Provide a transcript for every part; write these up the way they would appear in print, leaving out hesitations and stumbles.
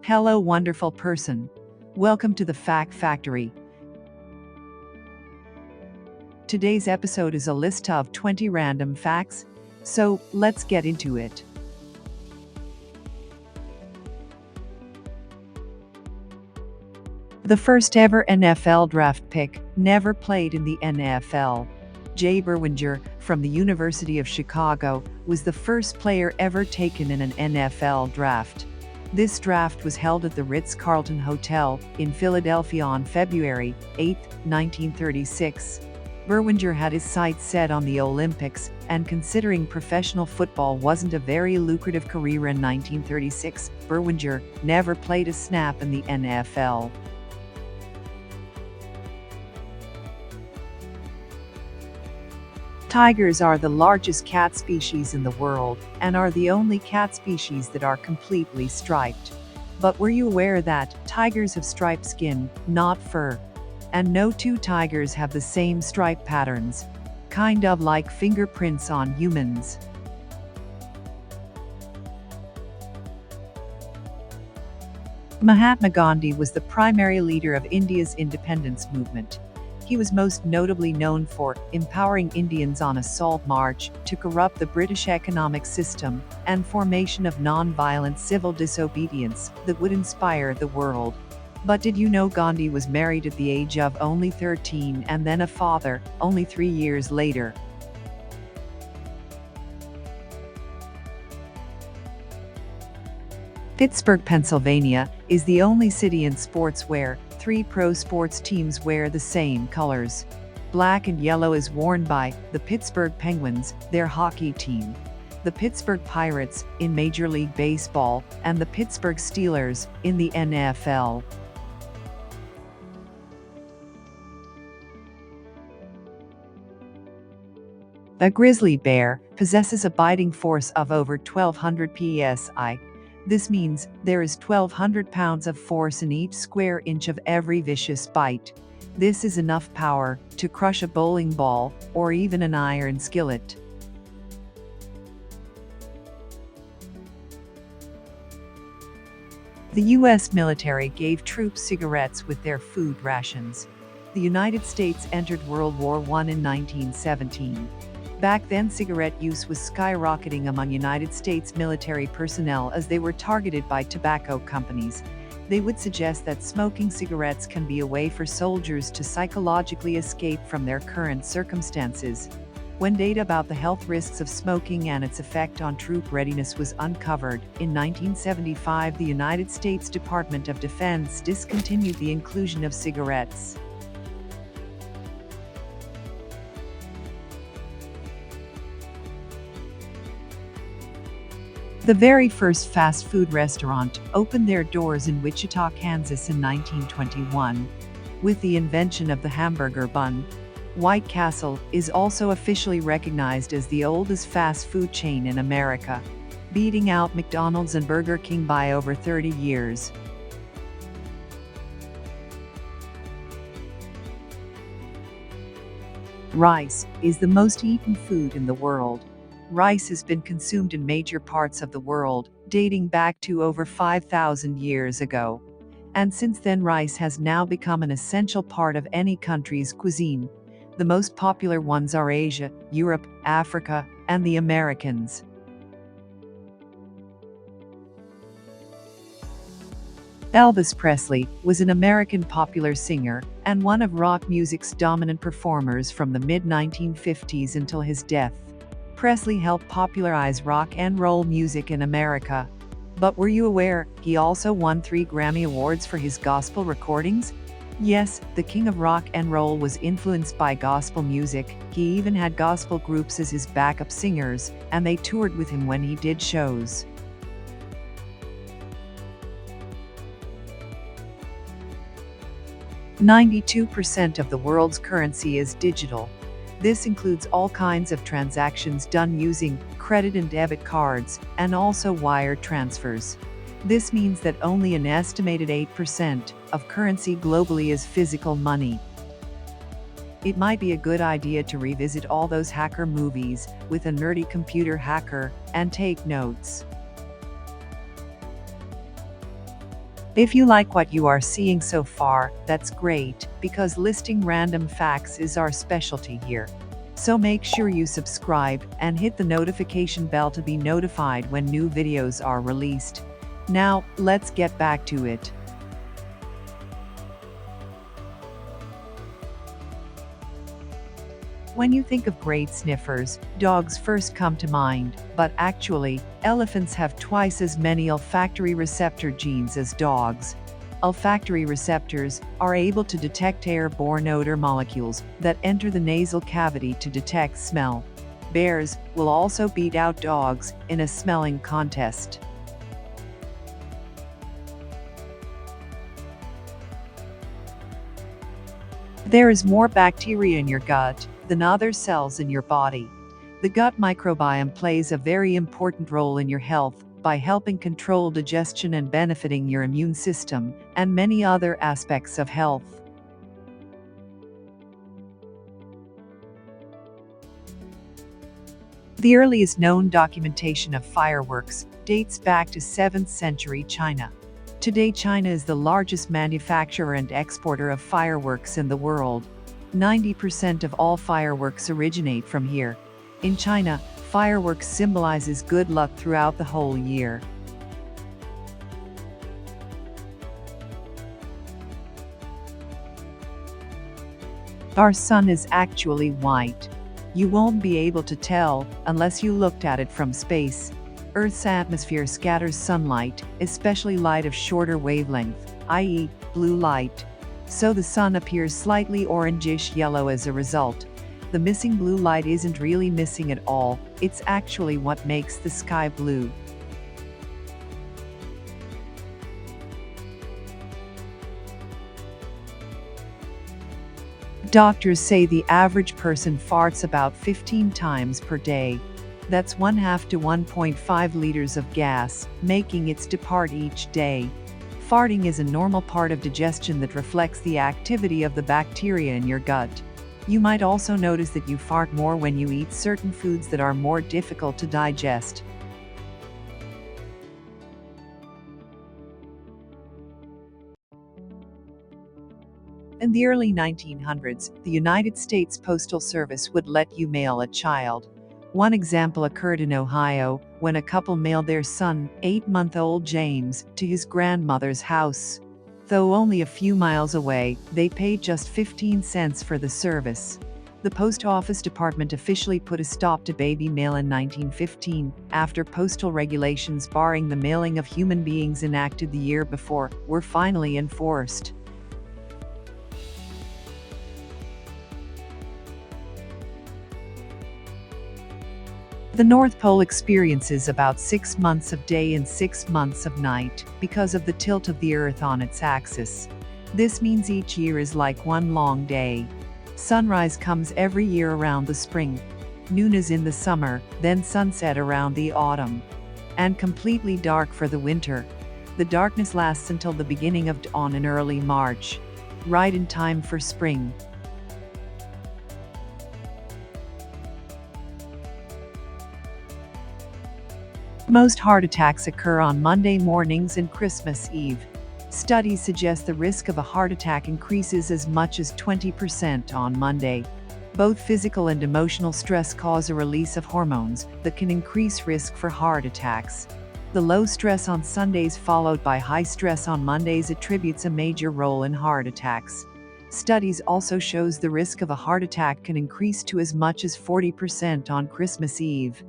Hello, wonderful person. Welcome to the Fact Factory. Today's episode is a list of 20 random facts, so let's get into it. The first ever NFL draft pick never played in the NFL. Jay Berwinger, from the University of Chicago, was the first player ever taken in an NFL draft. This draft was held at the Ritz-Carlton Hotel in Philadelphia on February 8, 1936. Berwinger had his sights set on the Olympics, and considering professional football wasn't a very lucrative career in 1936, Berwinger never played a snap in the NFL. Tigers are the largest cat species in the world and are the only cat species that are completely striped. But were you aware that tigers have striped skin, not fur? And no two tigers have the same stripe patterns, kind of like fingerprints on humans. Mahatma Gandhi was the primary leader of India's independence movement. He was most notably known for empowering Indians on a salt march to corrupt the British economic system and formation of non-violent civil disobedience that would inspire the world. But did you know Gandhi was married at the age of only 13 and then a father only 3 years later? Pittsburgh, Pennsylvania, is the only city in sports where 3 pro sports teams wear the same colors. Black and yellow is worn by the Pittsburgh Penguins, their hockey team, the Pittsburgh Pirates in Major League Baseball, and the Pittsburgh Steelers in the NFL. A grizzly bear possesses a biting force of over 1,200 psi. This means there is 1,200 pounds of force in each square inch of every vicious bite. This is enough power to crush a bowling ball or even an iron skillet. The U.S. military gave troops cigarettes with their food rations. The United States entered World War I in 1917. Back then, cigarette use was skyrocketing among United States military personnel as they were targeted by tobacco companies. They would suggest that smoking cigarettes can be a way for soldiers to psychologically escape from their current circumstances. When data about the health risks of smoking and its effect on troop readiness was uncovered, in 1975 the United States Department of Defense discontinued the inclusion of cigarettes. The very first fast food restaurant opened their doors in Wichita, Kansas in 1921. With the invention of the hamburger bun, White Castle is also officially recognized as the oldest fast food chain in America, beating out McDonald's and Burger King by over 30 years. Rice is the most eaten food in the world. Rice has been consumed in major parts of the world, dating back to over 5,000 years ago. And since then, rice has now become an essential part of any country's cuisine. The most popular ones are Asia, Europe, Africa, and the Americans. Elvis Presley was an American popular singer and one of rock music's dominant performers from the mid-1950s until his death. Presley helped popularize rock and roll music in America. But were you aware he also won 3 Grammy Awards for his gospel recordings? Yes, the king of rock and roll was influenced by gospel music. He even had gospel groups as his backup singers, and they toured with him when he did shows. "92% of the world's currency is digital. This includes all kinds of transactions done using credit and debit cards, and also wire transfers. This means that only an estimated 8% of currency globally is physical money. It might be a good idea to revisit all those hacker movies with a nerdy computer hacker and take notes. If you like what you are seeing so far, that's great, because listing random facts is our specialty here. So make sure you subscribe and hit the notification bell to be notified when new videos are released. Now, let's get back to it. When you think of great sniffers, dogs first come to mind, but actually, elephants have twice as many olfactory receptor genes as dogs. Olfactory receptors are able to detect airborne odor molecules that enter the nasal cavity to detect smell. Bears will also beat out dogs in a smelling contest. There is more bacteria in your gut than other cells in your body. The gut microbiome plays a very important role in your health by helping control digestion and benefiting your immune system and many other aspects of health. The earliest known documentation of fireworks dates back to 7th century China. Today, China is the largest manufacturer and exporter of fireworks in the world. 90% of all fireworks originate from here. In China, fireworks symbolizes good luck throughout the whole year. Our sun is actually white. You won't be able to tell unless you looked at it from space. Earth's atmosphere scatters sunlight, especially light of shorter wavelength, i.e., blue light. So the sun appears slightly orangish yellow as a result. The missing blue light isn't really missing at all, it's actually what makes the sky blue. Doctors say the average person farts about 15 times per day. That's 1/2 to 1.5 liters of gas, making its depart each day. Farting is a normal part of digestion that reflects the activity of the bacteria in your gut. You might also notice that you fart more when you eat certain foods that are more difficult to digest. In the early 1900s, the United States Postal Service would let you mail a child. One example occurred in Ohio, when a couple mailed their son, 8-month-old James, to his grandmother's house. Though only a few miles away, they paid just 15 cents for the service. The Post Office Department officially put a stop to baby mail in 1915, after postal regulations barring the mailing of human beings enacted the year before were finally enforced. The North Pole experiences about 6 months of day and 6 months of night because of the tilt of the Earth on its axis. This means each year is like one long day. Sunrise comes every year around the spring. Noon is in the summer, then sunset around the autumn. And completely dark for the winter. The darkness lasts until the beginning of dawn in early March. Right in time for spring. Most heart attacks occur on Monday mornings and Christmas Eve. Studies suggest the risk of a heart attack increases as much as 20% on Monday. Both physical and emotional stress cause a release of hormones that can increase risk for heart attacks. The low stress on Sundays followed by high stress on Mondays attributes a major role in heart attacks. Studies also shows the risk of a heart attack can increase to as much as 40% on Christmas Eve.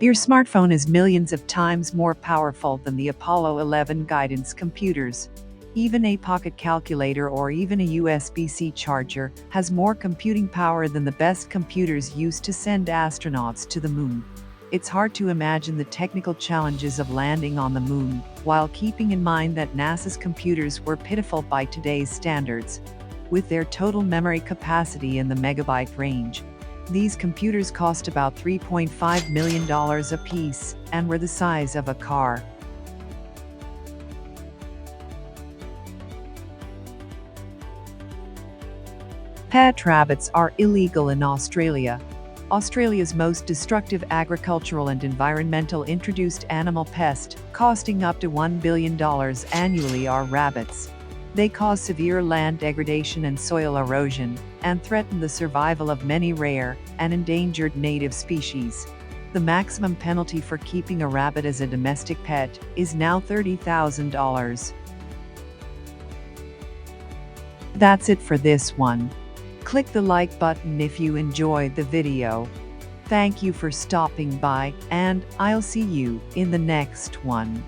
Your smartphone is millions of times more powerful than the Apollo 11 guidance computers. Even a pocket calculator or even a USB-C charger has more computing power than the best computers used to send astronauts to the moon. It's hard to imagine the technical challenges of landing on the moon, while keeping in mind that NASA's computers were pitiful by today's standards. With their total memory capacity in the megabyte range, these computers cost about $3.5 million apiece and were the size of a car. Pet rabbits are illegal in Australia. Australia's most destructive agricultural and environmental introduced animal pest, costing up to $1 billion annually, are rabbits. They cause severe land degradation and soil erosion, and threaten the survival of many rare and endangered native species. The maximum penalty for keeping a rabbit as a domestic pet is now $30,000. That's it for this one. Click the like button if you enjoyed the video. Thank you for stopping by, and I'll see you in the next one.